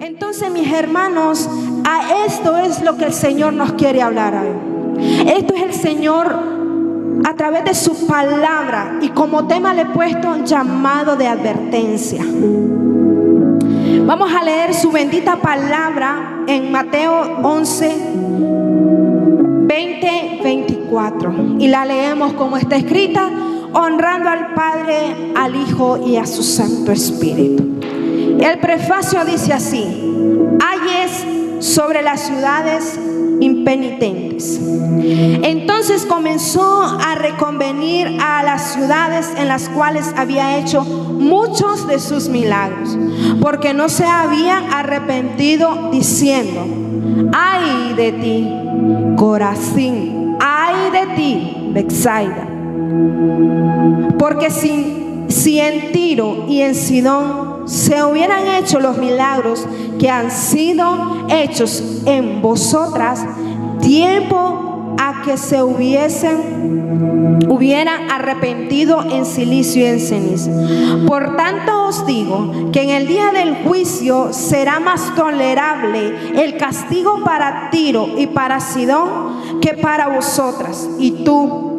Entonces, mis hermanos, a esto es lo que el Señor nos quiere hablar hoy. Esto es el Señor a través de su palabra, y como tema le he puesto llamado de advertencia. Vamos a leer su bendita palabra en Mateo 11, 20, 24, y la leemos como está escrita, honrando al Padre, al Hijo y a su Santo Espíritu. El prefacio dice así: ayes sobre las ciudades impenitentes. Entonces comenzó a reconvenir a las ciudades en las cuales había hecho muchos de sus milagros, porque no se habían arrepentido, diciendo: ay de ti, Corazín, ay de ti, Betsaida. Porque si en Tiro y en Sidón se hubieran hecho los milagros que han sido hechos en vosotras, tiempo a que se hubieran arrepentido en silicio y en ceniza. Por tanto os digo que en el día del juicio será más tolerable el castigo para Tiro y para Sidón que para vosotras. Y tú,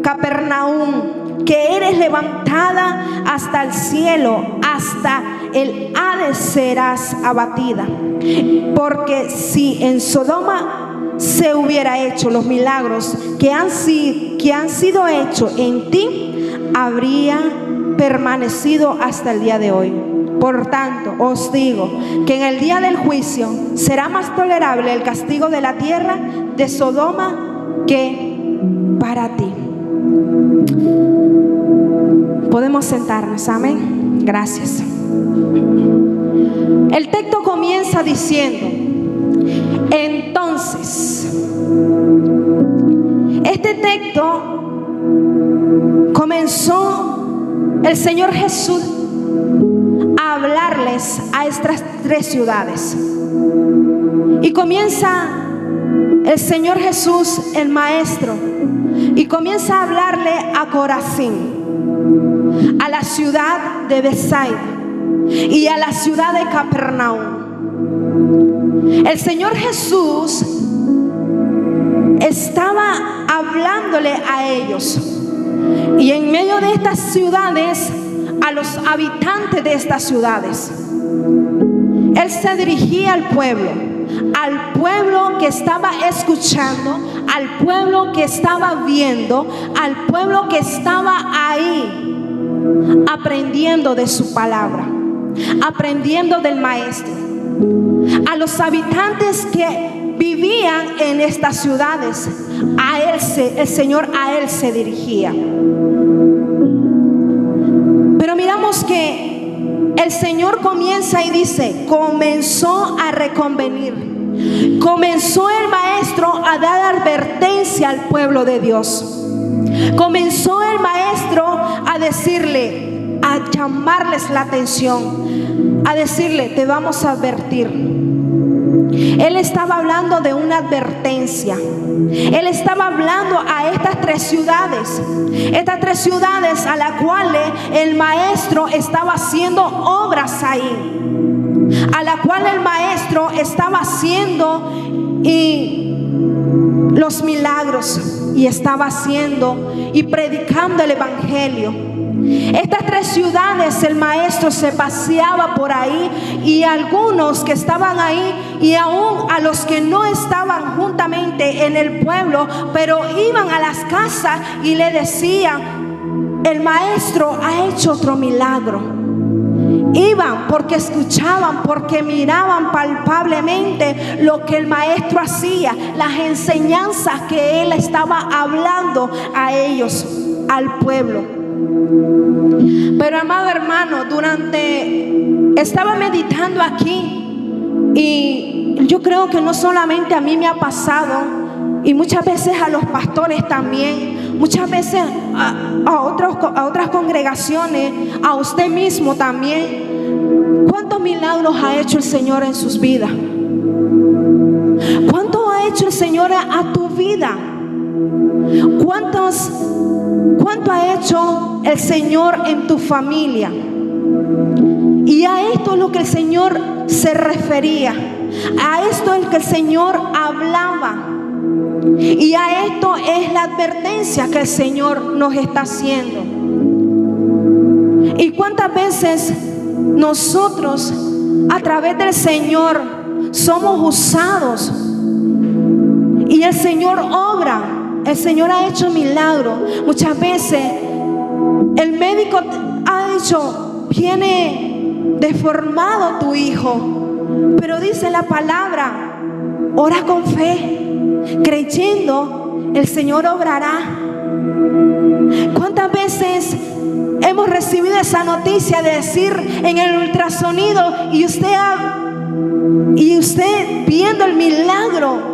Capernaum, que eres levantada hasta el cielo, hasta el Hades serás abatida. Porque si en Sodoma se hubiera hecho los milagros que han sido hechos en ti, habría permanecido hasta el día de hoy. Por tanto, os digo que en el día del juicio será más tolerable el castigo de la tierra de Sodoma que para ti. Podemos sentarnos, amén. Gracias. El texto comienza diciendo: entonces. Este texto comenzó el Señor Jesús a hablarles a estas tres ciudades. Y comienza el Señor Jesús, el Maestro, y comienza a hablarle a Corazín, a la ciudad de Betsaida y a la ciudad de Capernaum. El Señor Jesús estaba hablándole a ellos, y en medio de estas ciudades, a los habitantes de estas ciudades, Él se dirigía al pueblo que estaba escuchando, al pueblo que estaba viendo, al pueblo que estaba ahí aprendiendo de su palabra, aprendiendo del Maestro. A los habitantes que vivían en estas ciudades, el Señor a él se dirigía. Pero miramos que el Señor comienza y dice: comenzó a reconvenir. Comenzó el Maestro a dar advertencia al pueblo de Dios. Comenzó el Maestro a decirle, a llamarles la atención, a decirle: te vamos a advertir. Él estaba hablando de una advertencia. Él estaba hablando a estas tres ciudades a las cuales el Maestro estaba haciendo obras ahí, a la cual el Maestro estaba haciendo los milagros, y estaba haciendo y predicando el Evangelio. Estas tres ciudades el Maestro se paseaba por ahí, y algunos que estaban ahí, y aún a los que no estaban juntamente en el pueblo, pero iban a las casas y le decían: el Maestro ha hecho otro milagro. Iban porque escuchaban, porque miraban palpablemente lo que el Maestro hacía, las enseñanzas que Él estaba hablando a ellos, al pueblo. Pero, amado hermano, estaba meditando aquí, y yo creo que no solamente a mí me ha pasado, y muchas veces a los pastores también, muchas veces a otras congregaciones, a usted mismo también. ¿Cuántos milagros ha hecho el Señor en sus vidas? ¿Cuánto ha hecho el Señor a tu vida? ¿Cuánto ha hecho el Señor en tu familia? Y a esto es lo que el Señor se refería. A esto es que el Señor hablaba. Y a esto es la advertencia que el Señor nos está haciendo. ¿Y cuántas veces nosotros a través del Señor somos usados? Y el Señor obra. El Señor ha hecho milagros. Muchas veces el médico ha dicho: viene deformado tu hijo. Pero dice la palabra: ora con fe, creyendo, el Señor obrará. ¿Cuántas veces hemos recibido esa noticia de decir en el ultrasonido y usted viendo el milagro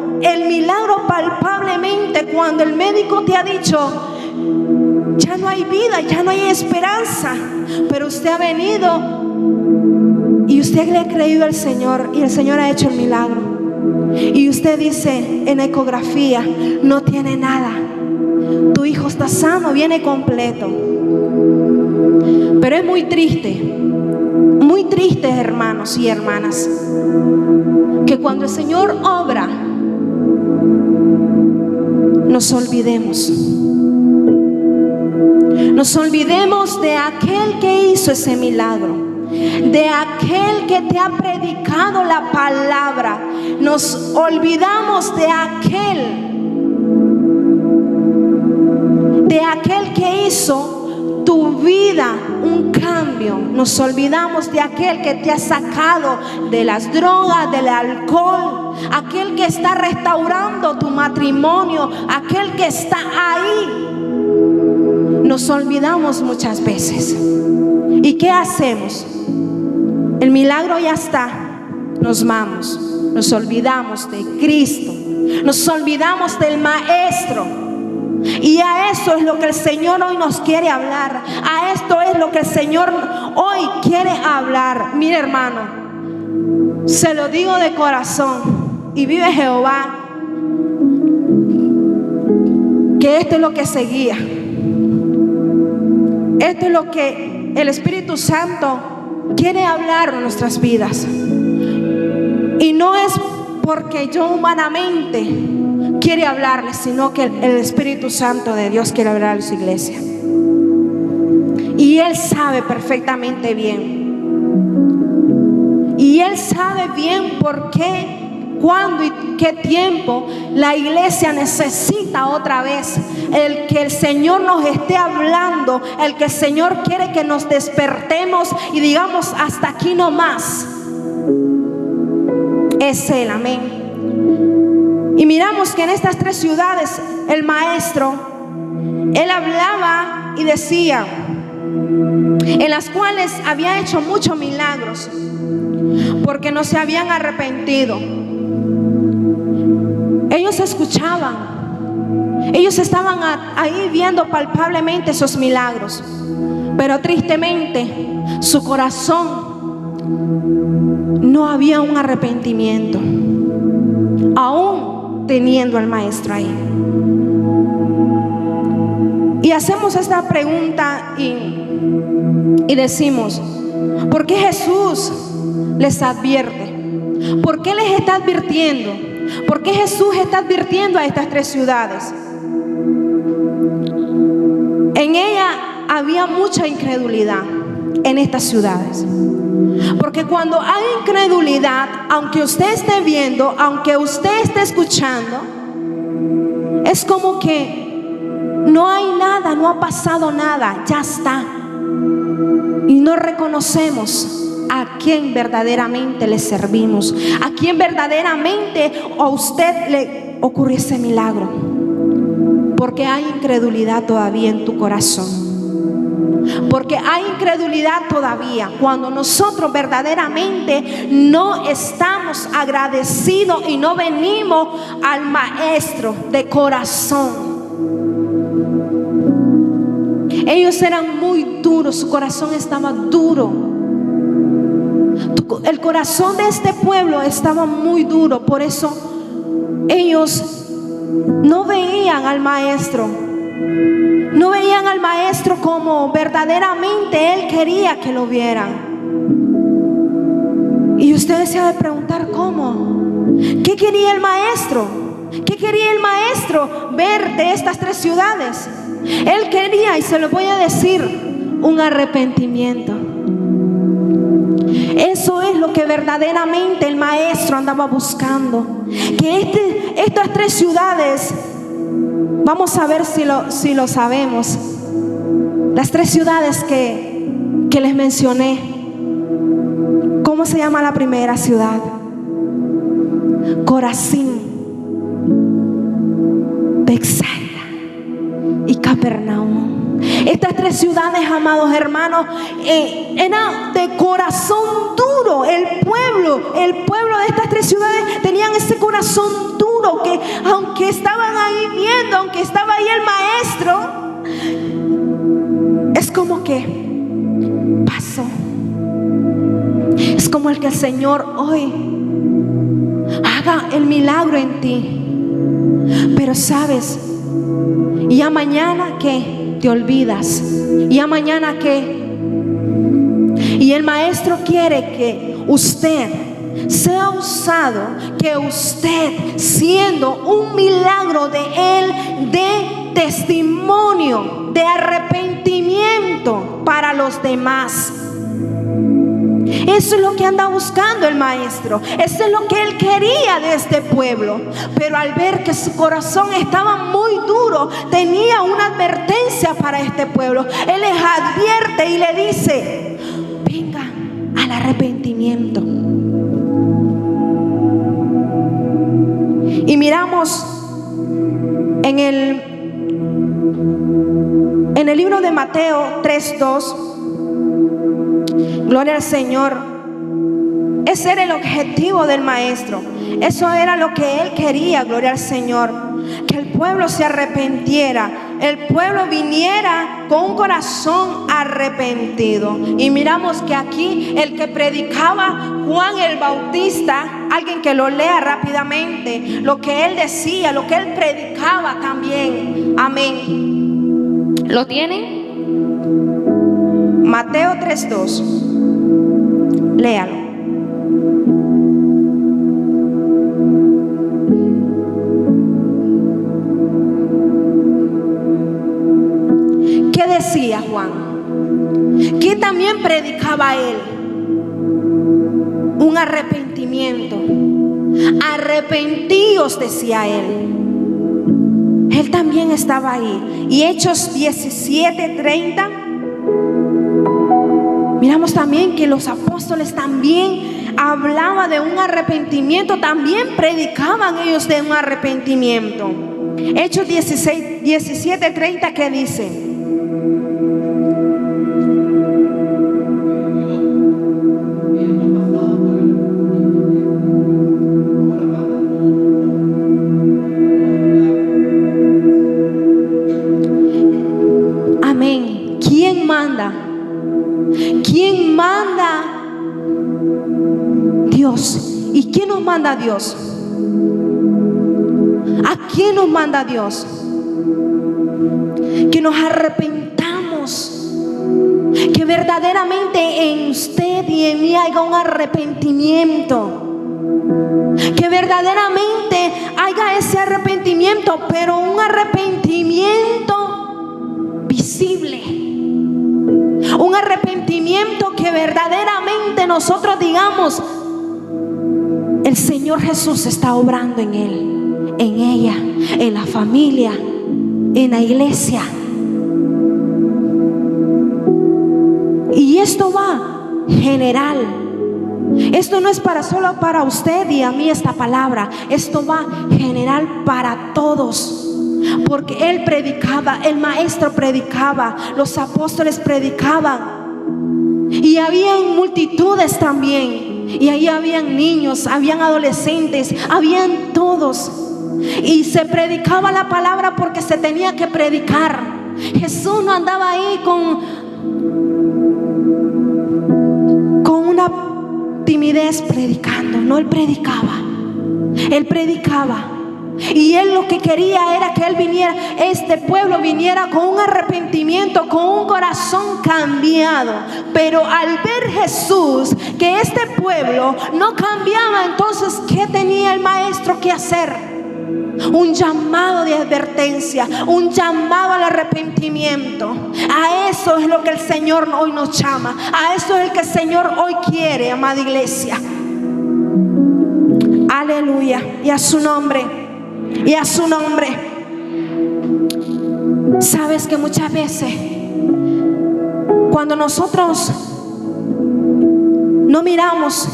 palpablemente, cuando el médico te ha dicho: ya no hay vida, ya no hay esperanza, pero usted ha venido y usted le ha creído al Señor y el Señor ha hecho el milagro? Y usted dice en ecografía: no tiene nada, tu hijo está sano, viene completo. Pero es muy triste, hermanos y hermanas, que cuando el Señor obra, nos olvidemos de aquel que hizo ese milagro, de aquel que te ha predicado la palabra. Nos olvidamos de aquel que hizo tu vida un cambio. Nos olvidamos de aquel que te ha sacado de las drogas, del alcohol, aquel que está restaurando tu matrimonio, aquel que está ahí. Nos olvidamos muchas veces. ¿Y qué hacemos? El milagro ya está, nos vamos, nos olvidamos de Cristo, nos olvidamos del Maestro. Y a eso es lo que el Señor hoy nos quiere hablar. A esto es lo que el Señor hoy quiere hablar. Mire, hermano, se lo digo de corazón, y vive Jehová, que esto es lo que seguía. Esto es lo que el Espíritu Santo quiere hablar en nuestras vidas. Y no es porque yo humanamente quiere hablarles, sino que el Espíritu Santo de Dios quiere hablar a su iglesia. Y Él sabe perfectamente bien. Y Él sabe bien por qué, cuándo y qué tiempo la iglesia necesita otra vez el que el Señor nos esté hablando, el que el Señor quiere que nos despertemos y digamos: hasta aquí no más. Es Él, amén. Y miramos que en estas 3 ciudades el Maestro, Él hablaba y decía, en las cuales había hecho muchos milagros, porque no se habían arrepentido. Ellos escuchaban, ellos estaban ahí viendo palpablemente esos milagros, pero tristemente su corazón no había un arrepentimiento, aún teniendo al Maestro ahí. Y hacemos esta pregunta y decimos: ¿por qué Jesús les advierte? ¿Por qué les está advirtiendo? ¿Por qué Jesús está advirtiendo a estas 3 ciudades? En ella había mucha incredulidad, en estas ciudades. Porque cuando hay incredulidad, aunque usted esté viendo, aunque usted esté escuchando, es como que no hay nada, no ha pasado nada, ya está. Y no reconocemos a quien verdaderamente le servimos, a quien verdaderamente a usted le ocurrió ese milagro. Porque hay incredulidad todavía en tu corazón. Porque hay incredulidad todavía cuando nosotros verdaderamente no estamos agradecidos y no venimos al Maestro de corazón. Ellos eran muy duros, su corazón estaba duro. El corazón de este pueblo estaba muy duro, por eso ellos no veían al Maestro. No veían al Maestro como verdaderamente Él quería que lo vieran. Y usted se ha de preguntar, ¿cómo? ¿Qué quería el maestro? ¿Qué quería el maestro ver de estas 3 ciudades? Él quería, y se lo voy a decir, un arrepentimiento. Eso es lo que verdaderamente el maestro andaba buscando. Que estas 3 ciudades, vamos a ver si lo sabemos. Las 3 ciudades que les mencioné. ¿Cómo se llama la primera ciudad? Corazín, Betsaida y Capernaum. Estas 3 ciudades, amados hermanos, eran de corazón duro. El pueblo de estas 3 ciudades tenían ese corazón duro, que aunque estaban ahí viendo, aunque estaba ahí el maestro, es como que pasó. Es como el que el Señor hoy haga el milagro en ti, pero sabes, ya mañana que te olvidas, ya mañana que, y el maestro quiere que usted sea usado, que usted, siendo un milagro de Él, dé testimonio de arrepentimiento para los demás. Eso es lo que anda buscando el maestro. Eso es lo que él quería de este pueblo. Pero al ver que su corazón estaba muy duro, tenía una advertencia para este pueblo. Él les advierte y le dice: vengan al arrepentimiento. Y miramos en el libro de Mateo 3:2. Gloria al Señor. Ese era el objetivo del maestro. Eso era lo que él quería, gloria al Señor. Que el pueblo se arrepintiera, el pueblo viniera con un corazón arrepentido. Y miramos que aquí el que predicaba, Juan el Bautista, alguien que lo lea rápidamente, lo que él decía, lo que él predicaba también. Amén. ¿Lo tienen? Mateo 3:2. Léalo. ¿Qué decía Juan? ¿Qué también predicaba él? Un arrepentimiento. Arrepentíos, decía él. Él también estaba ahí. Y Hechos 17:30. Miramos también que los apóstoles también hablaban de un arrepentimiento, también predicaban ellos de un arrepentimiento. Hechos 17:30, ¿qué dice? Amén. ¿Quién manda? ¿Quién manda? Dios. ¿Y quién nos manda Dios? ¿A quién nos manda Dios? Que nos arrepentamos, que verdaderamente en usted y en mí haya un arrepentimiento, que verdaderamente haya ese arrepentimiento, pero un arrepentimiento visible. Un arrepentimiento que verdaderamente nosotros digamos: el Señor Jesús está obrando en él, en ella, en la familia, en la iglesia. Y esto va general. Esto no es solo para usted y a mí esta palabra. Esto va general para todos. Porque él predicaba, el maestro predicaba, los apóstoles predicaban. Y habían multitudes también. Y ahí habían niños, habían adolescentes, habían todos. Y se predicaba la palabra porque se tenía que predicar. Jesús no andaba ahí con una timidez predicando. No, él predicaba. Él predicaba. Y Él lo que quería era que este pueblo viniera con un arrepentimiento, con un corazón cambiado. Pero al ver Jesús que este pueblo no cambiaba, entonces ¿qué tenía el maestro que hacer? Un llamado de advertencia, un llamado al arrepentimiento. A eso es lo que el Señor hoy nos llama. A eso es lo que el Señor hoy quiere, amada iglesia. Aleluya. Y a su nombre. Y a su nombre. Sabes que muchas veces cuando nosotros no miramos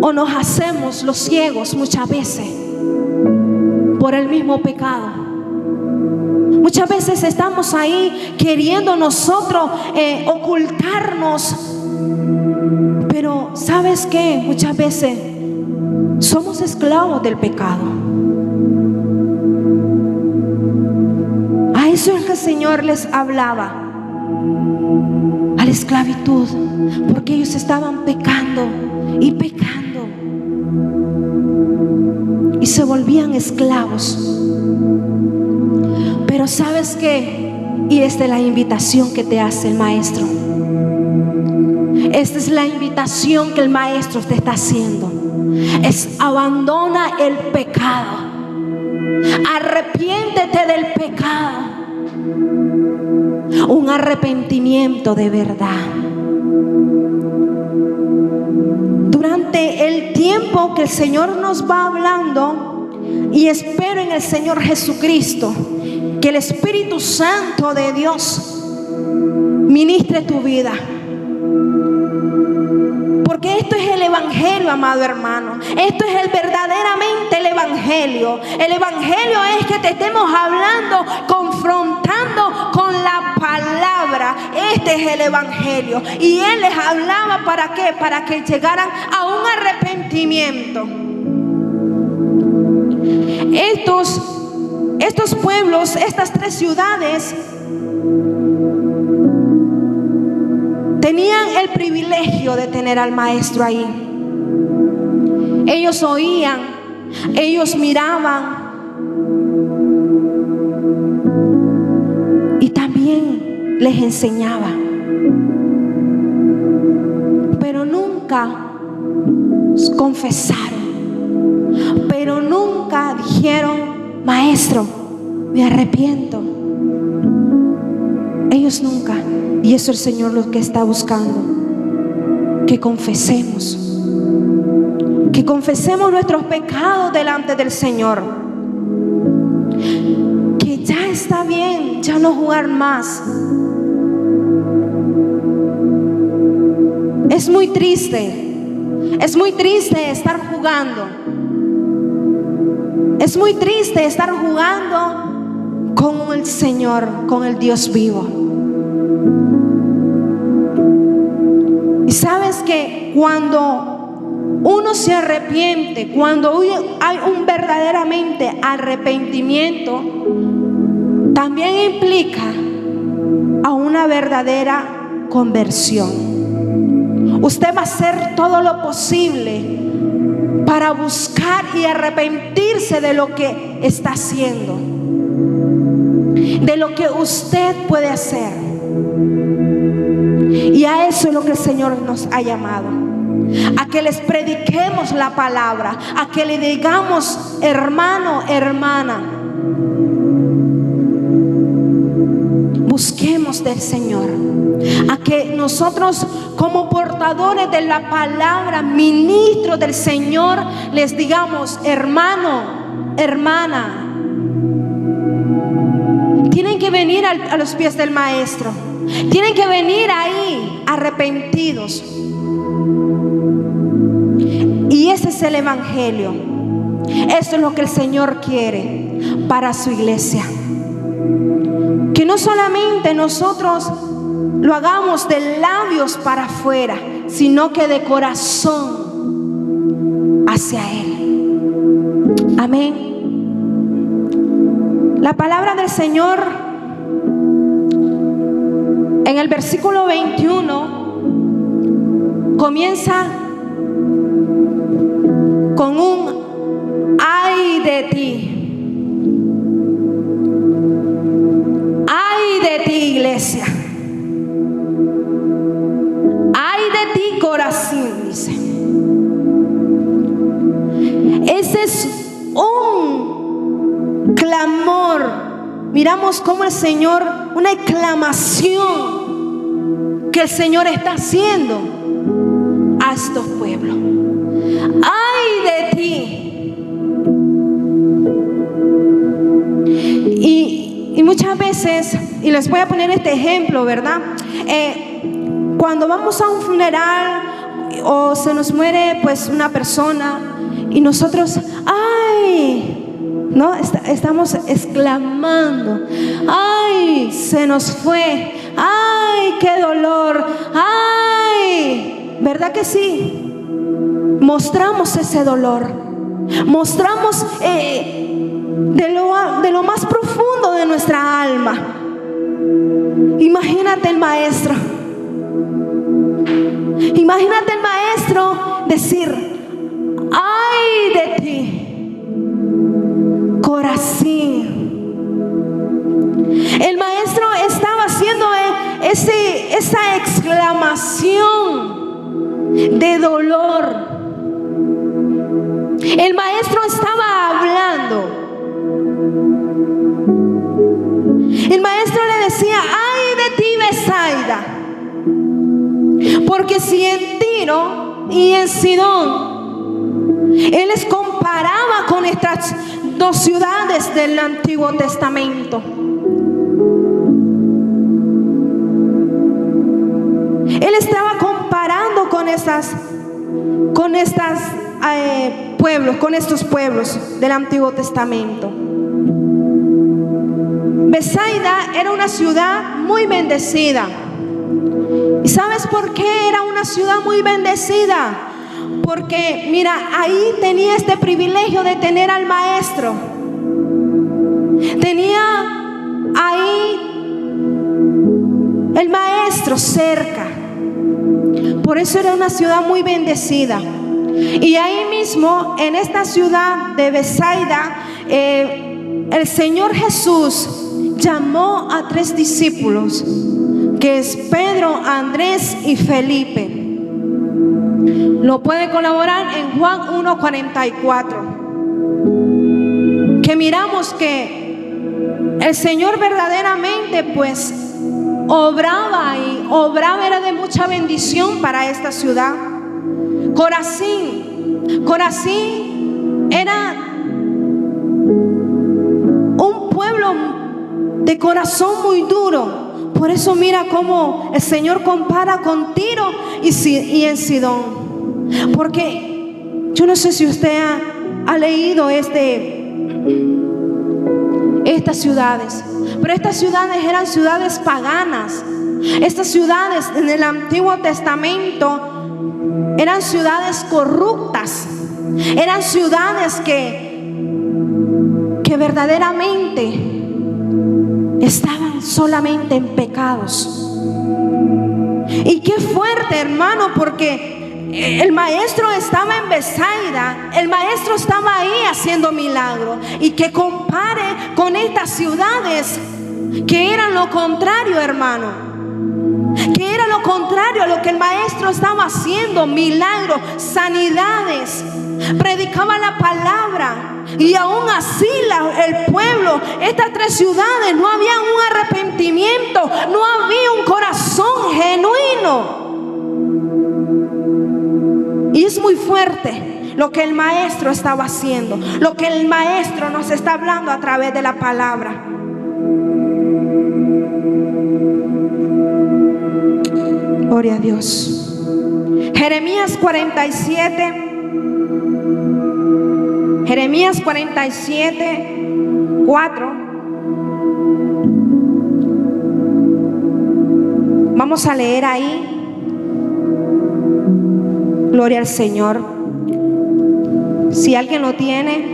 o nos hacemos los ciegos, muchas veces por el mismo pecado. Muchas veces estamos ahí queriendo nosotros ocultarnos. Pero ¿sabes qué? Muchas veces somos esclavos del pecado. A eso es que el Señor les hablaba, a la esclavitud, porque ellos estaban pecando y pecando y se volvían esclavos. Pero ¿sabes qué? Y esta es la invitación que te hace el maestro. Esta es la invitación que el maestro te está haciendo. Es abandona el pecado. Arrepiéntete del pecado. Un arrepentimiento de verdad. Durante el tiempo que el Señor nos va hablando, y espero en el Señor Jesucristo que el Espíritu Santo de Dios ministre tu vida. Porque esto es el evangelio, amado hermano. Esto es verdaderamente el evangelio. El evangelio es que te estemos hablando, confrontando con la palabra. Este es el evangelio. Y Él les hablaba ¿para qué? Para que llegaran a un arrepentimiento. Estos pueblos, estas 3 ciudades, tenían el privilegio de tener al maestro ahí. Ellos oían, ellos miraban y también les enseñaba. Pero nunca confesaron, pero nunca dijeron: maestro, me arrepiento. Ellos nunca. Y eso el Señor lo que está buscando, que confesemos nuestros pecados delante del Señor, que ya está bien, ya no jugar más. Es muy triste estar jugando. Es muy triste estar jugando con el Señor, con el Dios vivo. Y sabes que cuando uno se arrepiente, cuando hay un verdaderamente arrepentimiento, también implica a una verdadera conversión. Usted va a hacer todo lo posible para buscar y arrepentirse de lo que está haciendo, de lo que usted puede hacer. Y a eso es lo que el Señor nos ha llamado, a que les prediquemos la palabra, a que le digamos: hermano, hermana, busquemos del Señor, a que nosotros como portadores de la palabra, ministros del Señor, les digamos: hermano, hermana, tienen que venir a los pies del maestro. Tienen que venir ahí arrepentidos. Y ese es el evangelio. Eso es lo que el Señor quiere para su iglesia. Que no solamente nosotros lo hagamos de labios para afuera, sino que de corazón hacia Él. Amén. La palabra del Señor en el versículo 21 comienza con un ay es un clamor. Miramos cómo el Señor, una exclamación que el Señor está haciendo a estos pueblos. ¡Ay de ti! Y muchas veces, y les voy a poner este ejemplo, ¿verdad? Cuando vamos a un funeral o se nos muere pues una persona y nosotros, ¡ay! ¿No? Estamos exclamando, ¡ay! Se nos fue, ¡ay! ¡Qué dolor! ¡Ay! ¿Verdad que sí? Mostramos ese dolor, mostramos de lo más profundo de nuestra alma. Imagínate el maestro. Imagínate el maestro decir, ¡ay de ti, Corazín! El maestro estaba haciendo esa exclamación de dolor. El maestro estaba hablando. El maestro le decía, ¡ay de ti, Betsaida! Porque si en Tiro y en Sidón, él les comparaba con estas dos ciudades del Antiguo Testamento. Él estaba comparando con estos pueblos del Antiguo Testamento. Betsaida era una ciudad muy bendecida. ¿Y sabes por qué era una ciudad muy bendecida? Porque mira, ahí tenía este privilegio de tener al maestro. Tenía ahí el maestro cerca. Por eso era una ciudad muy bendecida. Y ahí mismo, en esta ciudad de Betsaida, el Señor Jesús llamó a 3 discípulos, que es Pedro, Andrés y Felipe. Lo puede colaborar en Juan 1:44, que miramos que el Señor verdaderamente pues obraba era de mucha bendición para esta ciudad. Corazín era un pueblo de corazón muy duro. Por eso mira cómo el Señor compara con Tiro y en Sidón. Porque yo no sé si usted ha leído estas ciudades, pero estas ciudades eran ciudades paganas. Estas ciudades en el Antiguo Testamento eran ciudades corruptas. Eran ciudades que verdaderamente estaban solamente en pecados. Y qué fuerte, hermano, porque el maestro estaba en Betsaida, el maestro estaba ahí haciendo milagros, y que compare con estas ciudades que eran lo contrario, hermano, que era lo contrario a lo que el maestro estaba haciendo: milagros, sanidades, predicaba la palabra. Y aún así el pueblo, estas 3 ciudades, no había un arrepentimiento, no había un corazón genuino. Y es muy fuerte lo que el maestro estaba haciendo, lo que el maestro nos está hablando a través de la palabra. Gloria a Dios. Jeremías 47. Jeremías 47, 4. Vamos a leer ahí. Gloria al Señor. Si alguien lo tiene,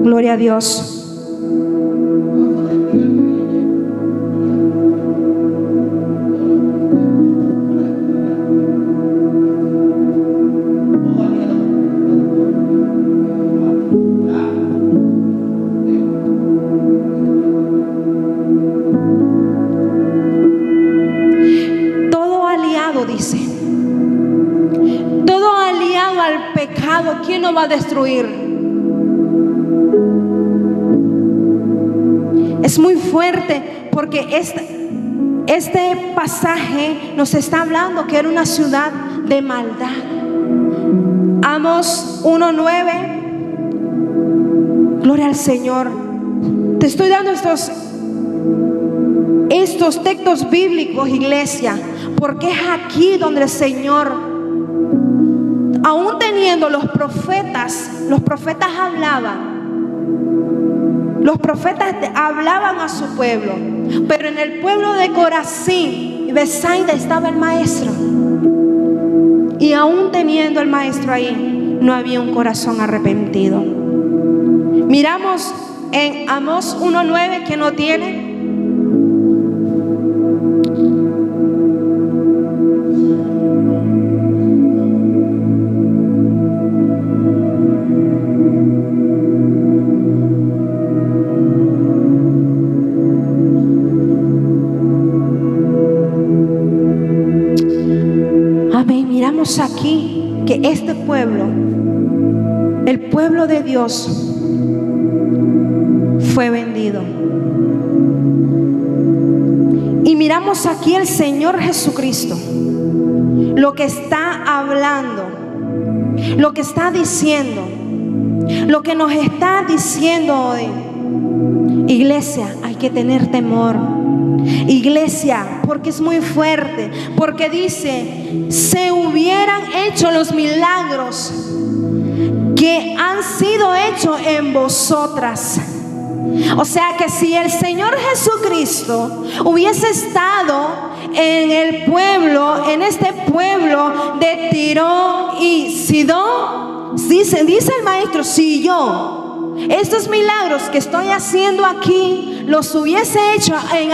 gloria a Dios. Dice, todo aliado al al pecado, ¿quién nos va a destruir? Es muy fuerte porque este pasaje nos está hablando que era una ciudad de maldad. Amós 1:9. Gloria al Señor. Te estoy dando estos textos bíblicos, iglesia, porque es aquí donde el Señor, aún teniendo los profetas hablaban a su pueblo, pero en el pueblo de Corazín y Betsaida estaba el maestro, y aún teniendo el maestro ahí, no había un corazón arrepentido. Miramos en Amós 1:9, que no tiene. Amén. Miramos aquí que este pueblo, el pueblo de Dios, fue vendido. Y miramos aquí el Señor Jesucristo, lo que está hablando, lo que está diciendo, lo que nos está diciendo hoy. Iglesia, hay que tener temor. Iglesia, porque es muy fuerte, porque dice, se hubieran hecho los milagros que han sido hechos en vosotras. O sea que si el Señor Jesucristo hubiese estado en el pueblo, en este pueblo de Tiro y Sidón, dice el maestro, si yo estos milagros que estoy haciendo aquí los hubiese hecho en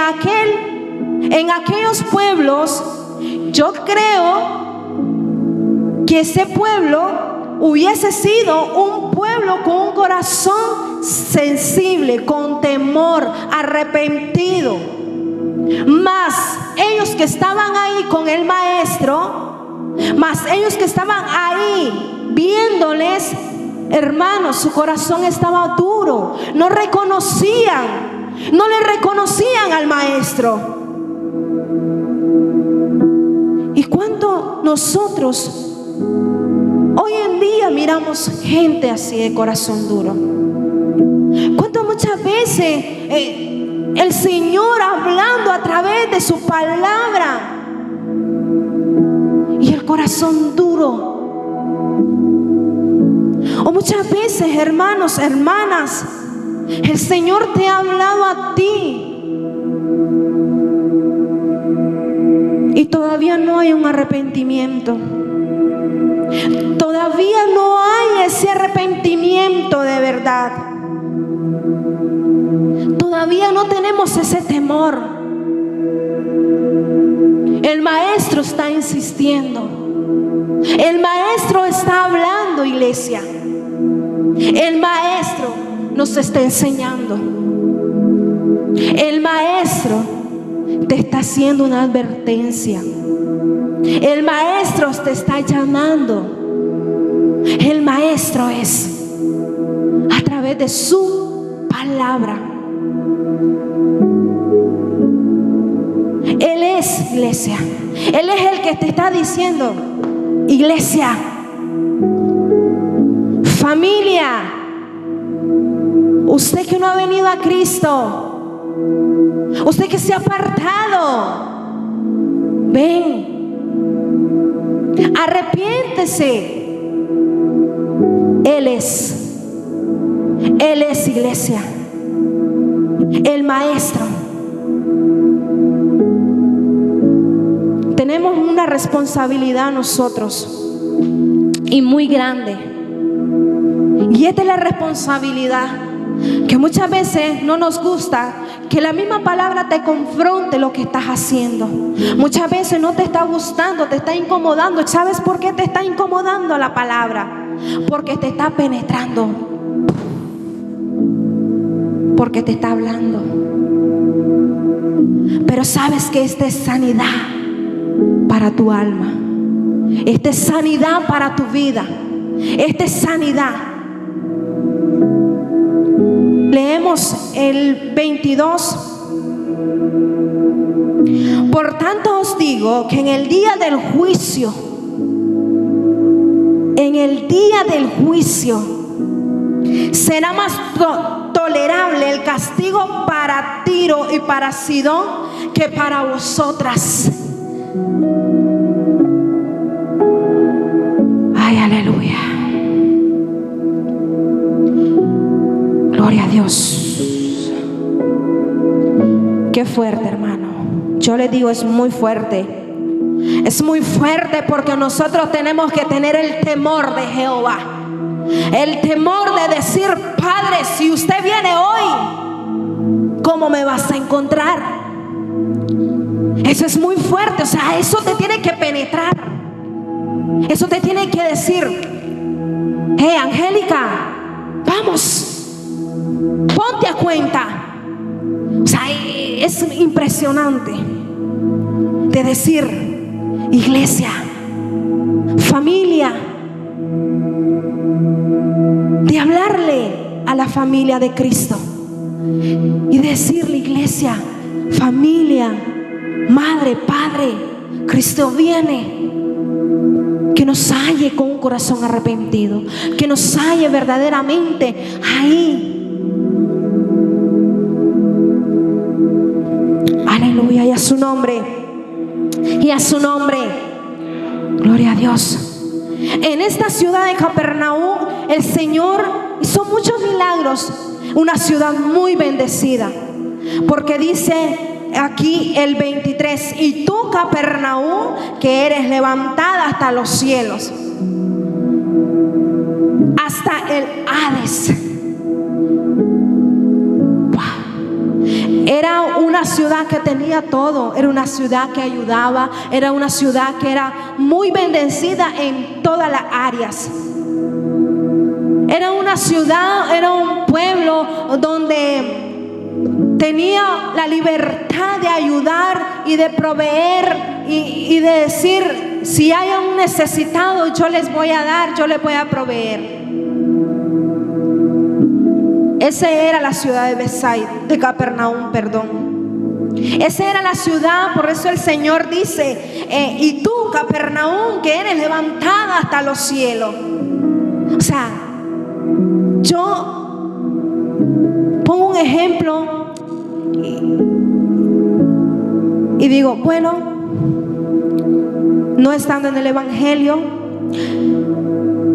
aquellos pueblos, yo creo que ese pueblo hubiese sido un pueblo con un corazón sensible, con temor, arrepentido. Mas ellos que estaban ahí con el maestro, mas ellos que estaban ahí viéndoles, hermanos, su corazón estaba duro, no le reconocían al maestro. ¿Y cuánto nosotros hoy en día miramos gente así de corazón duro? ¿Cuánto muchas veces el Señor hablando a través de su palabra y el corazón duro? O muchas veces, hermanos, hermanas, el Señor te ha hablado a ti y todavía no hay un arrepentimiento. Todavía no hay ese arrepentimiento de verdad. Todavía no tenemos ese temor. El maestro está insistiendo. El maestro está hablando, iglesia. El maestro nos está enseñando. El maestro te está haciendo una advertencia. El maestro te está llamando. El maestro es a través de su palabra. Él es, iglesia. Él es el que te está diciendo, iglesia, familia, usted que no ha venido a Cristo, usted que se ha apartado, ven, arrepiéntese. Él es iglesia, el maestro. Tenemos una responsabilidad nosotros y muy grande. Y esta es la responsabilidad que muchas veces no nos gusta, que la misma palabra te confronte lo que estás haciendo. Muchas veces no te está gustando, te está incomodando. ¿Sabes por qué te está incomodando la palabra? Porque te está penetrando, porque te está hablando. Pero sabes que esta es sanidad para tu alma. Esta es sanidad para tu vida. Esta es sanidad. Leemos el 22. Por tanto os digo que en el día del juicio, será más tolerable el castigo para Tiro y para Sidón que para vosotras. Ay, aleluya. Gloria a Dios. Qué fuerte, hermano. Yo les digo, es muy fuerte. Es muy fuerte porque nosotros tenemos que tener el temor de Jehová. El temor de decir: Padre, si usted viene hoy, ¿cómo me vas a encontrar? Eso es muy fuerte. O sea, eso te tiene que penetrar. Eso te tiene que decir: hey, Angélica, vamos, ponte a cuenta. O sea, es impresionante de decir: iglesia, familia, de hablarle a la familia de Cristo y decirle: iglesia, familia, madre, padre, Cristo viene. Que nos halle con un corazón arrepentido, que nos halle verdaderamente ahí. Aleluya, y a su nombre, y a su nombre. Gloria a Dios. En esta ciudad de Capernaum el Señor hizo muchos milagros. Una ciudad muy bendecida, porque dice aquí el 23: y tú, Capernaum, que eres levantada hasta los cielos, hasta el Hades. Era una ciudad que tenía todo. Era una ciudad que ayudaba. Era una ciudad que era muy bendecida en todas las áreas. Era una ciudad, era un pueblo donde tenía la libertad de ayudar y de proveer y de decir: si hay un necesitado, yo les voy a dar, yo les voy a proveer. Esa era la ciudad de Bethsaida, de Capernaum, perdón. Esa era la ciudad. Por eso el Señor dice: y tú, Capernaum, que eres levantada hasta los cielos. O sea, yo pongo un ejemplo y digo: bueno, no estando en el Evangelio,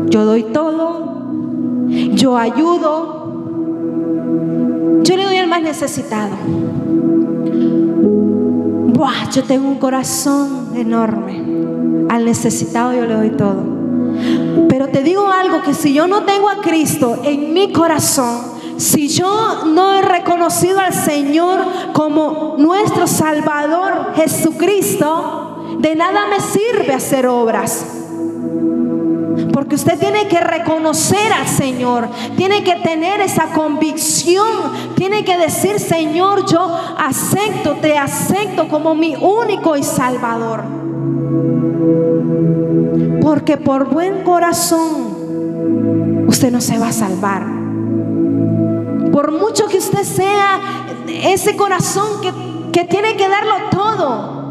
yo doy todo, yo ayudo, yo le doy al más necesitado. Buah, yo tengo un corazón enorme. Al necesitado yo le doy todo. Pero te digo algo, que si yo no tengo a Cristo en mi corazón, si yo no he reconocido al Señor como nuestro Salvador Jesucristo, de nada me sirve hacer obras. Porque usted tiene que reconocer al Señor, tiene que tener esa convicción, tiene que decir: Señor, yo acepto, te acepto como mi único y Salvador. Porque por buen corazón usted no se va a salvar. Por mucho que usted sea ese corazón que tiene que darlo todo,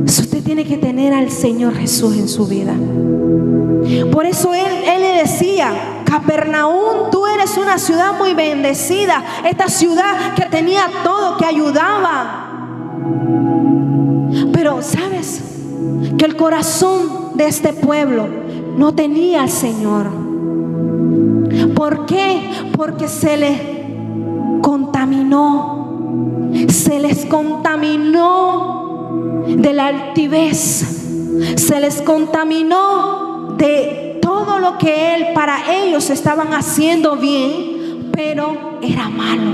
usted tiene que tener al Señor Jesús en su vida. Por eso él le decía: Capernaum, tú eres una ciudad muy bendecida. Esta ciudad que tenía todo, que ayudaba. Pero ¿sabes? Que el corazón de este pueblo no tenía al Señor. ¿Por qué? Porque se les contaminó. Se les contaminó de la altivez. Se les contaminó de todo lo que él, para ellos estaban haciendo bien, pero era malo.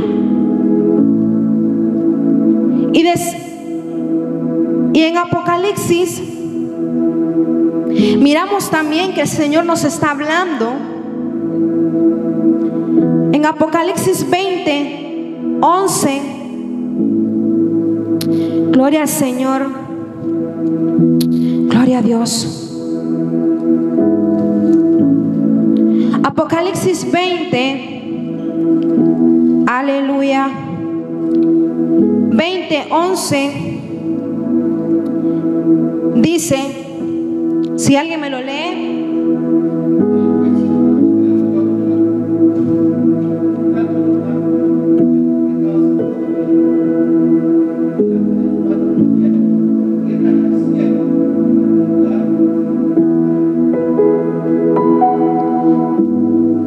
Y en Apocalipsis miramos también que el Señor nos está hablando. En Apocalipsis 20:11, gloria al Señor, gloria a Dios. Apocalipsis 20, aleluya, 20:11 dice, si alguien me lo lee.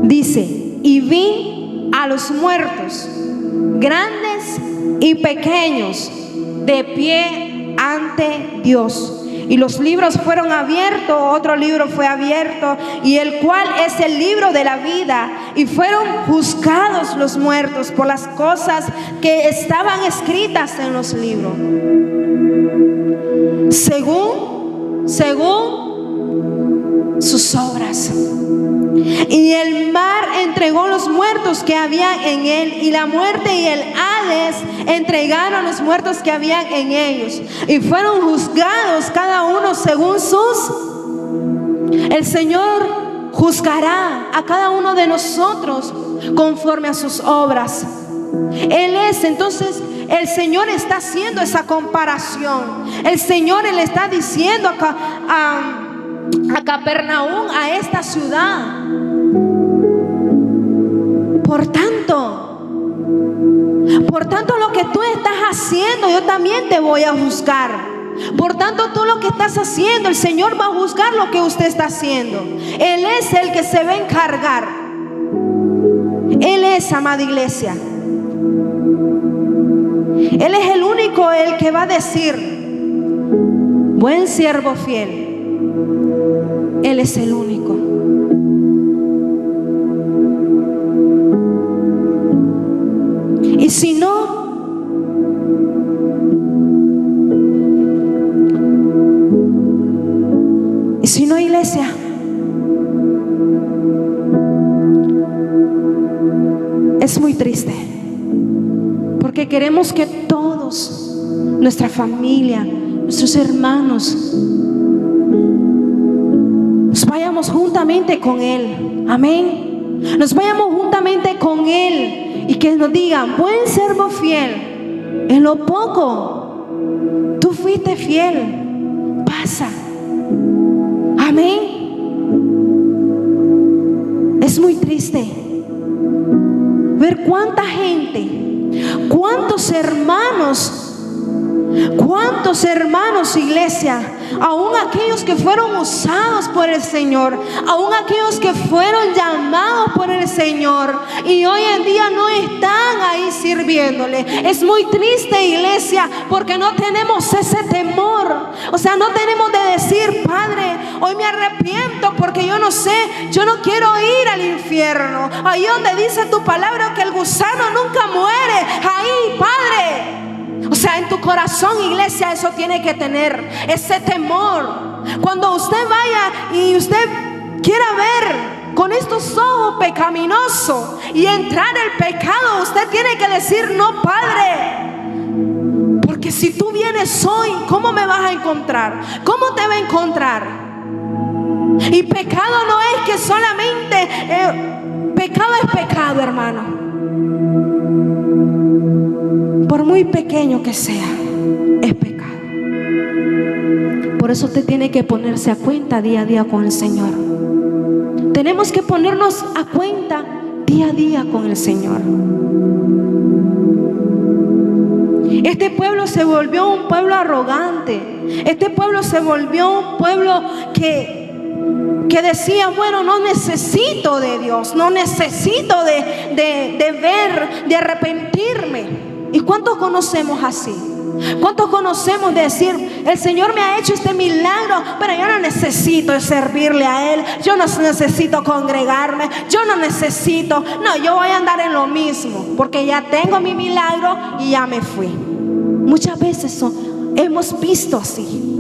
Dice, y vi a los muertos, grandes y pequeños, de pie ante Dios. Y los libros fueron abiertos, otro libro fue abierto, y el cual es el libro de la vida. Y fueron juzgados los muertos por las cosas que estaban escritas en los libros, según sus obras. Y el mar entregó los muertos que había en él, y la muerte y el Hades entregaron los muertos que habían en ellos, y fueron juzgados cada uno según sus. El Señor juzgará a cada uno de nosotros conforme a sus obras. Él es, entonces, el Señor está haciendo esa comparación. El Señor le está diciendo a Capernaum, a esta ciudad: por tanto lo que tú estás haciendo, yo también te voy a juzgar. Por tanto, tú lo que estás haciendo, el Señor va a juzgar lo que usted está haciendo. Él es el que se va a encargar. Él es, amada iglesia, Él es el único, el que va a decir: buen siervo fiel. Él es el único. Y si no, iglesia, es muy triste, porque queremos que todos, nuestra familia, nuestros hermanos, nos vayamos juntamente con Él. Amén. Nos vayamos juntamente con Él y que nos digan: buen siervo fiel, en lo poco tú fuiste fiel, pasa. Amén. Es muy triste ver cuánta gente, cuántos hermanos, iglesia, aún aquellos que fueron usados por el Señor, aún aquellos que fueron llamados por el Señor, y hoy en día no están ahí sirviéndole. Es muy triste, iglesia, porque no tenemos ese temor. O sea, no tenemos de decir: Padre, hoy me arrepiento porque yo no quiero ir al infierno. Ahí donde dice tu palabra que el gusano nunca muere, ahí, Padre. O sea, en tu corazón, iglesia, eso tiene que tener ese temor. Cuando usted vaya y usted quiera ver con estos ojos pecaminosos y entrar el pecado, usted tiene que decir: no, Padre, porque si tú vienes hoy, ¿cómo me vas a encontrar? ¿Cómo te va a encontrar? Y pecado no es que solamente pecado es pecado, hermano. Por muy pequeño que sea, es pecado. Por eso usted tiene que ponerse a cuenta día a día con el Señor. Tenemos que ponernos a cuenta día a día con el Señor. Este pueblo se volvió un pueblo arrogante. Este pueblo se volvió un pueblo que decía: bueno, no necesito de Dios, no necesito de ver, de arrepentirme. ¿Y cuántos conocemos así? ¿Cuántos conocemos de decir: el Señor me ha hecho este milagro, pero yo no necesito servirle a Él, yo no necesito congregarme, yo no necesito, yo voy a andar en lo mismo, porque ya tengo mi milagro y ya me fui? Muchas veces hemos visto así.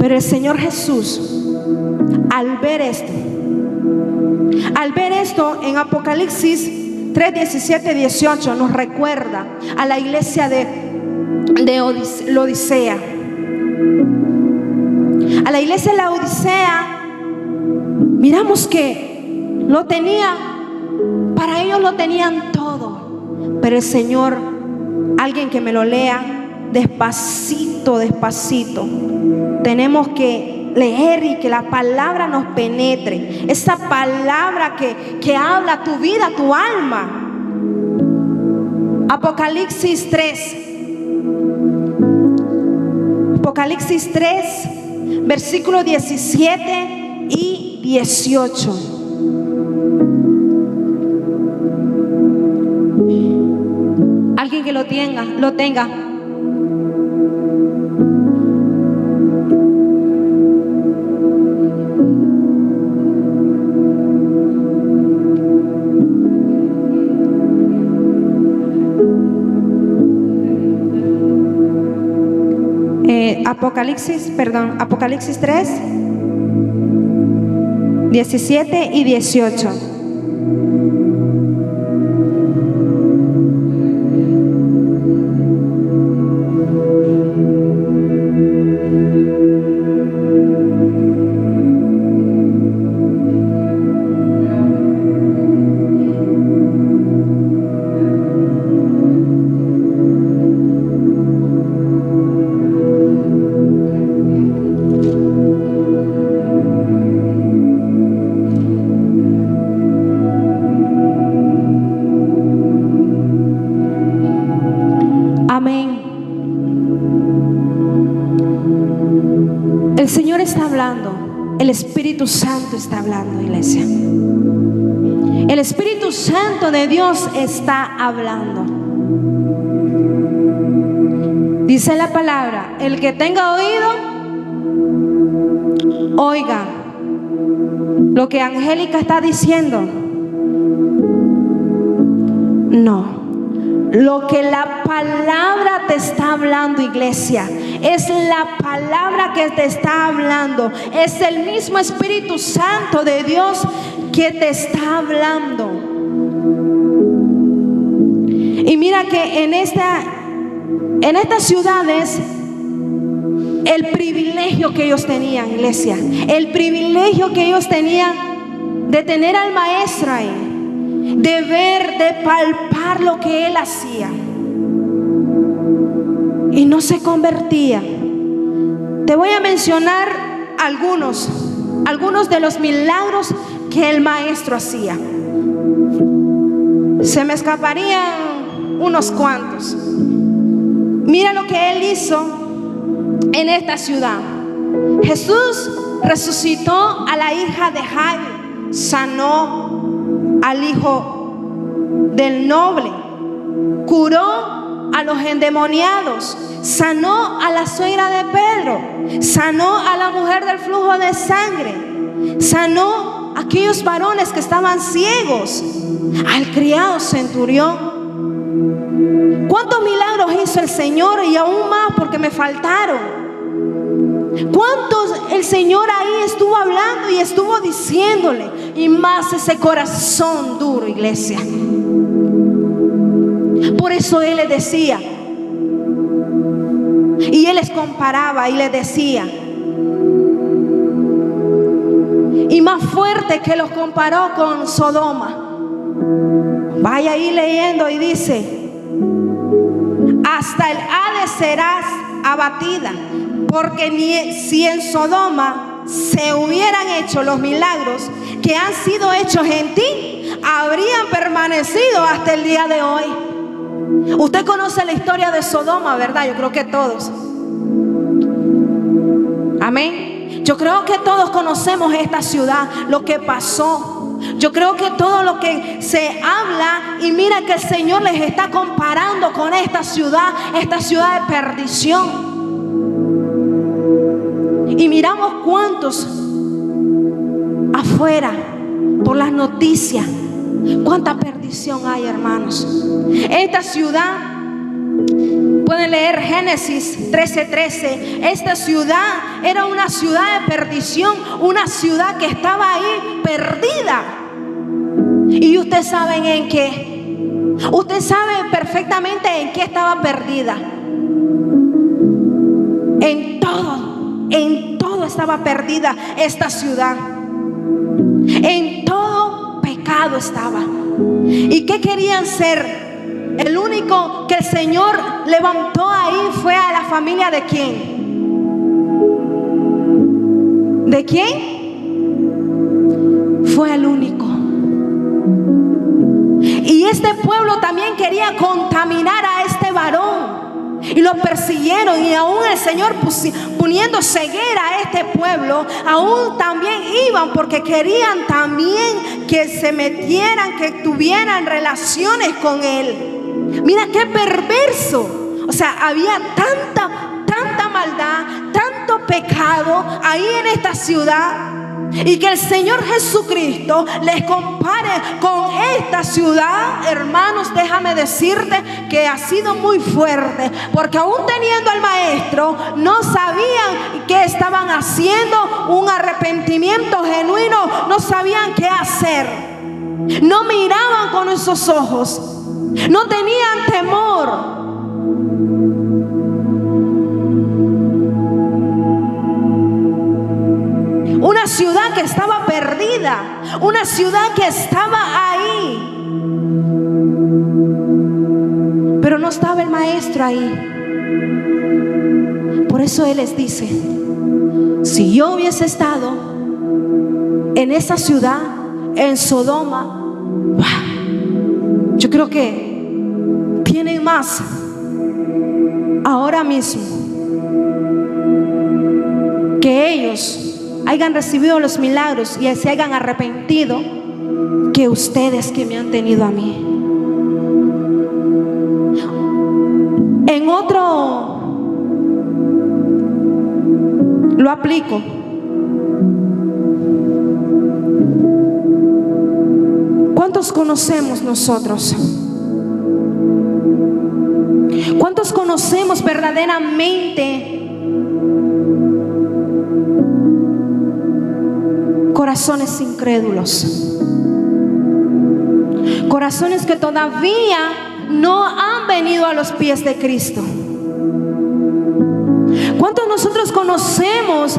Pero el Señor Jesús, al ver esto en Apocalipsis 3, 17, 18, nos recuerda a la iglesia de Odisea. A la iglesia de la Odisea, miramos que lo tenía, para ellos lo tenían todo. Pero el Señor, alguien que me lo lea despacito, despacito. Tenemos que leer y que la palabra nos penetre. Esa palabra que habla tu vida, tu alma. Apocalipsis 3. Apocalipsis 3, versículos 17 y 18. Alguien que lo tenga. Apocalipsis 3, 17 y 18. El Señor está hablando, el Espíritu Santo está hablando, iglesia. El Espíritu Santo de Dios está hablando. Dice la palabra: el que tenga oído, oiga lo que Angélica está diciendo. No. Lo que la palabra te está hablando, iglesia, es la palabra que te está hablando. Es el mismo Espíritu Santo de Dios que te está hablando. Y mira que en estas ciudades, el privilegio que ellos tenían, iglesia, el privilegio que ellos tenían de tener al maestro ahí, de ver, de palpar lo que él hacía, y no se convertía. Te voy a mencionar algunos de los milagros que el maestro hacía. Se me escaparían unos cuantos. Mira lo que él hizo en esta ciudad. Jesús resucitó a la hija de Jairo, sanó al hijo del noble, curó a los endemoniados, sanó a la suegra de Pedro, sanó a la mujer del flujo de sangre, sanó a aquellos varones que estaban ciegos, al criado centurión. ¿Cuántos milagros hizo el Señor? Y aún más, porque me faltaron. ¿Cuántos el Señor ahí estuvo hablando y estuvo diciéndole? Y más ese corazón duro, iglesia. Por eso Él les decía, y Él les comparaba y les decía, y más fuerte que los comparó con Sodoma. Vaya ahí leyendo y dice: hasta el Hades serás abatida, porque si en Sodoma se hubieran hecho los milagros que han sido hechos en ti, habrían permanecido hasta el día de hoy. Usted conoce la historia de Sodoma, ¿verdad? Yo creo que todos. Amén. Yo creo que todos conocemos esta ciudad, lo que pasó. Yo creo que todo lo que se habla, y mira que el Señor les está comparando con esta ciudad de perdición. Y miramos cuántos afuera, por las noticias, cuánta perdición hay, hermanos. Esta ciudad, pueden leer Génesis 13:13. Esta ciudad era una ciudad de perdición, una ciudad que estaba ahí perdida. Y ustedes saben en qué. Usted sabe perfectamente en qué estaba perdida. En todo estaba perdida esta ciudad. En todo pecado estaba. ¿Y qué querían ser? El único que el Señor levantó ahí fue a la familia de ¿quién? ¿De quién? Fue el único. Y este pueblo también quería contaminar a este varón, y lo persiguieron, y aún el Señor poniendo ceguera a este pueblo, aún también iban porque querían también que se metieran, que tuvieran relaciones con él. Mira qué perverso. O sea, había tanta maldad, tanto pecado ahí en esta ciudad, y que el Señor Jesucristo les compare con esta ciudad. Hermanos, déjame decirte que ha sido muy fuerte, porque aún teniendo al maestro, no sabían qué estaban haciendo, un arrepentimiento genuino, no sabían qué hacer, no miraban con esos ojos, no tenían temor. Una ciudad que estaba perdida, una ciudad que estaba ahí, pero no estaba el maestro ahí. Por eso Él les dice: si yo hubiese estado en esa ciudad, en Sodoma, yo creo que tienen más ahora mismo que ellos hayan recibido los milagros y se hayan arrepentido, que ustedes que me han tenido a mí. En otro lo aplico. ¿Cuántos conocemos nosotros? ¿Cuántos conocemos verdaderamente corazones incrédulos? Corazones que todavía no han venido a los pies de Cristo. ¿Cuántos nosotros conocemos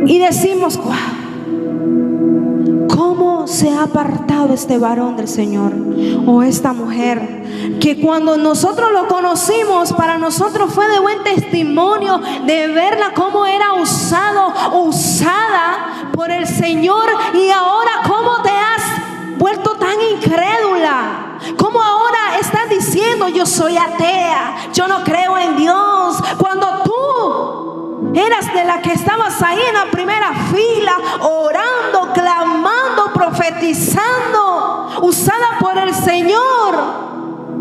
y decimos: wow, cómo se ha apartado este varón del Señor o esta mujer? Que cuando nosotros lo conocimos, para nosotros fue de buen testimonio de verla cómo era usada por el Señor, y ahora cómo te has vuelto tan incrédula, cómo ahora estás diciendo: yo soy atea, yo no creo en Dios, cuando tú eras de la que estabas ahí en la primera fila, orando, clamando, profetizando, usada por el Señor.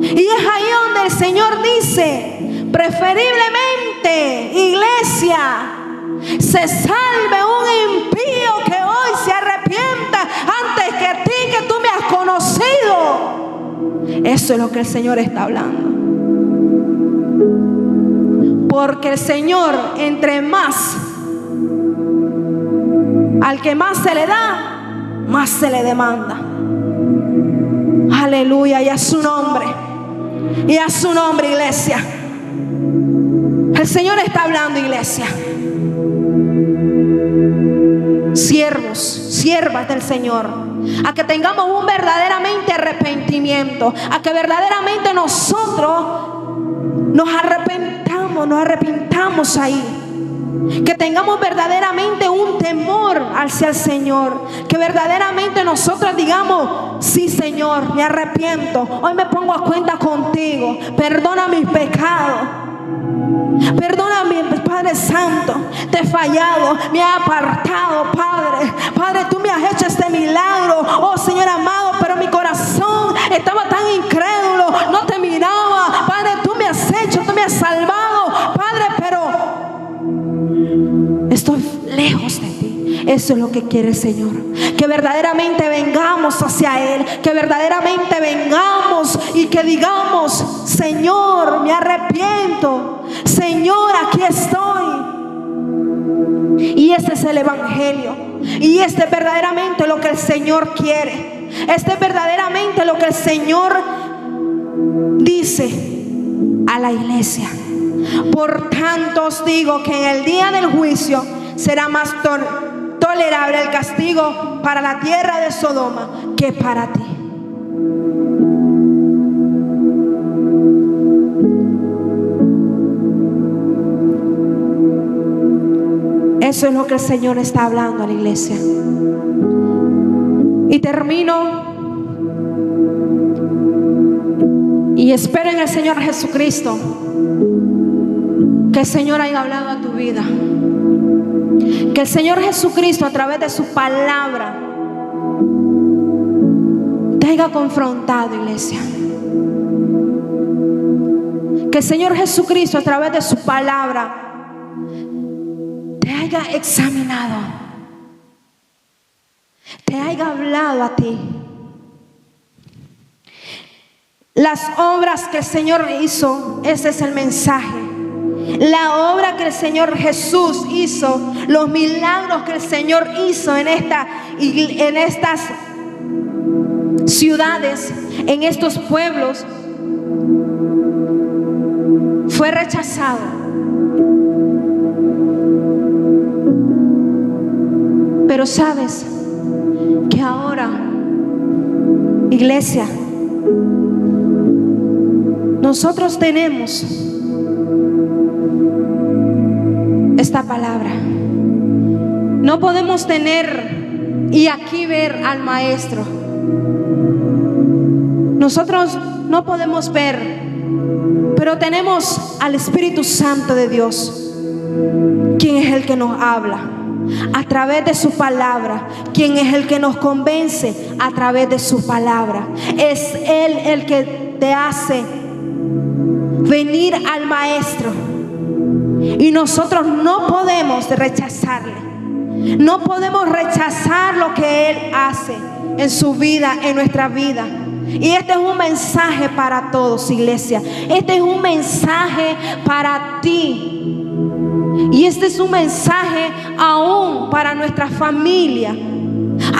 Y es ahí donde el Señor dice: preferiblemente, iglesia, se salve un impío que hoy se arrepienta antes que ti, que tú me has conocido. Eso es lo que el Señor está hablando. Porque el Señor, entre más, al que más se le da, más se le demanda. Aleluya, y a su nombre. Y a su nombre, iglesia. El Señor está hablando, iglesia. Siervos, siervas del Señor, a que tengamos un verdaderamente arrepentimiento, a que verdaderamente nosotros nos arrepintamos ahí, que tengamos verdaderamente un temor hacia el Señor, que verdaderamente nosotros digamos: sí, Señor, me arrepiento, hoy me pongo a cuenta contigo, perdona mis pecados, perdóname, Padre Santo, te he fallado, me he apartado, Padre, tú me has hecho este milagro, oh Señor amado, pero mi corazón estaba tan incrédulo, no te miraba, Padre, tú me has hecho, tú me has salvado, Padre, pero estoy lejos de ti. Eso es lo que quiere el Señor, que verdaderamente vengamos hacia Él, que verdaderamente vengamos y que digamos: Señor, me arrepiento, Señor, aquí estoy. Y ese es el evangelio, y este es verdaderamente lo que el Señor quiere, este es verdaderamente lo que el Señor dice a la iglesia. Por tanto os digo que en el día del juicio será más tolerable el castigo para la tierra de Sodoma que para ti. Eso es lo que el Señor está hablando a la iglesia. Y termino. Y espero en el Señor Jesucristo que el Señor haya hablado a tu vida. Que el Señor Jesucristo, a través de su palabra, te haya confrontado, iglesia. Que el Señor Jesucristo, a través de su palabra, te haya examinado, te haya hablado a ti. Las obras que el Señor hizo, ese es el mensaje. La obra que el Señor Jesús hizo, los milagros que el Señor hizo en estas ciudades, en estos pueblos, fue rechazado. Pero sabes que ahora, iglesia, nosotros tenemos esta palabra. No podemos tener y aquí ver al Maestro. Nosotros no podemos ver, pero tenemos al Espíritu Santo de Dios, quien es el que nos habla a través de su palabra, quien es el que nos convence a través de su palabra. Es Él el que te hace venir al Maestro, y nosotros no podemos rechazarle. No podemos rechazar lo que Él hace en su vida, en nuestra vida. Y este es un mensaje para todos, iglesia. Este es un mensaje para ti. Y este es un mensaje aún para nuestra familia.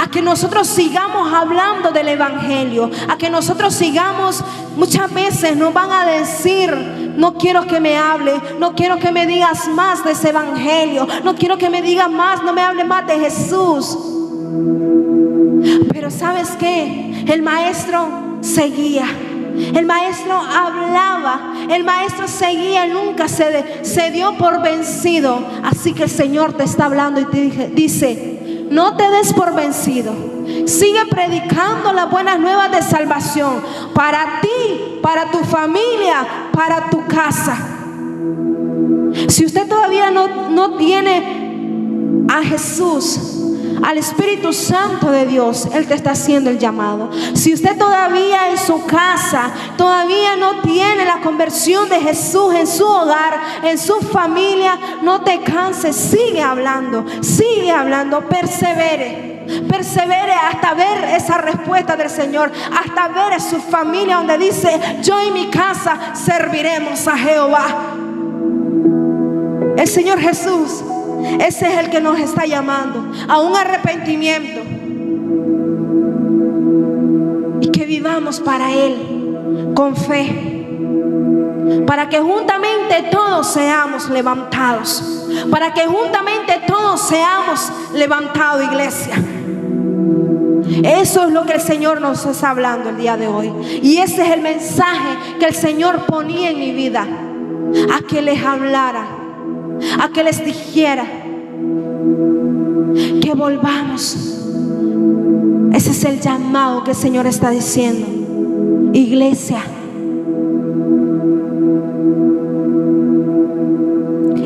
A que nosotros sigamos hablando del Evangelio. A que nosotros sigamos. Muchas veces nos van a decir: no quiero que me hable, no quiero que me digas más de ese Evangelio, no quiero que me digas más, no me hable más de Jesús. Pero ¿sabes qué? El Maestro seguía. El Maestro hablaba, el Maestro seguía, nunca se dio por vencido. Así que el Señor te está hablando y te dice: no te des por vencido. Sigue predicando las buenas nuevas de salvación para ti, para tu familia, para tu casa. Si usted todavía no tiene a Jesús, al Espíritu Santo de Dios, Él te está haciendo el llamado. Si usted todavía en su casa todavía no tiene la conversión de Jesús en su hogar, en su familia, no te canses, sigue hablando, persevere hasta ver esa respuesta del Señor, hasta ver a su familia donde dice: yo y mi casa serviremos a Jehová. El Señor Jesús, ese es el que nos está llamando a un arrepentimiento, y que vivamos para Él con fe, para que juntamente todos seamos levantados, para que juntamente todos seamos levantados, iglesia. Eso es lo que el Señor nos está hablando el día de hoy, y ese es el mensaje que el Señor ponía en mi vida, a que les hablara, a que les dijera que volvamos. Ese es el llamado que el Señor está diciendo.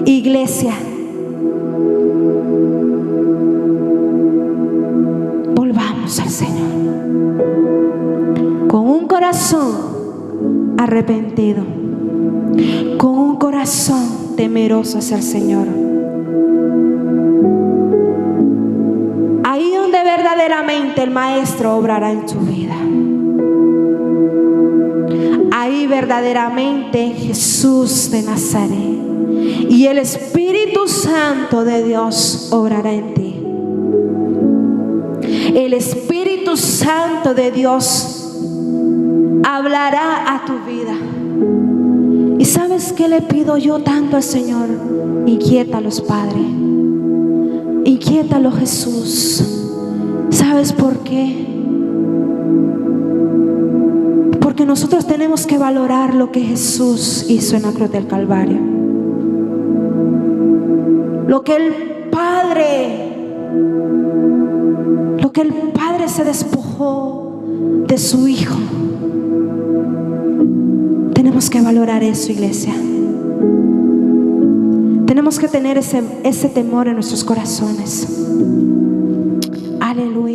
Iglesia, volvamos al Señor con un corazón arrepentido, con un corazón temeroso hacia el Señor. Ahí donde verdaderamente el Maestro obrará en tu vida. Ahí verdaderamente Jesús de Nazaret y el Espíritu Santo de Dios obrará en ti. El Espíritu Santo de Dios hablará a tu vida. ¿Y sabes qué le pido yo tanto al Señor? Inquiétalos, Padre. Inquiétalo, Jesús. ¿Sabes por qué? Porque nosotros tenemos que valorar lo que Jesús hizo en la cruz del Calvario. Lo que el Padre se despojó de su Hijo. Tenemos que valorar eso, iglesia. Tenemos que tener ese temor en nuestros corazones. Aleluya.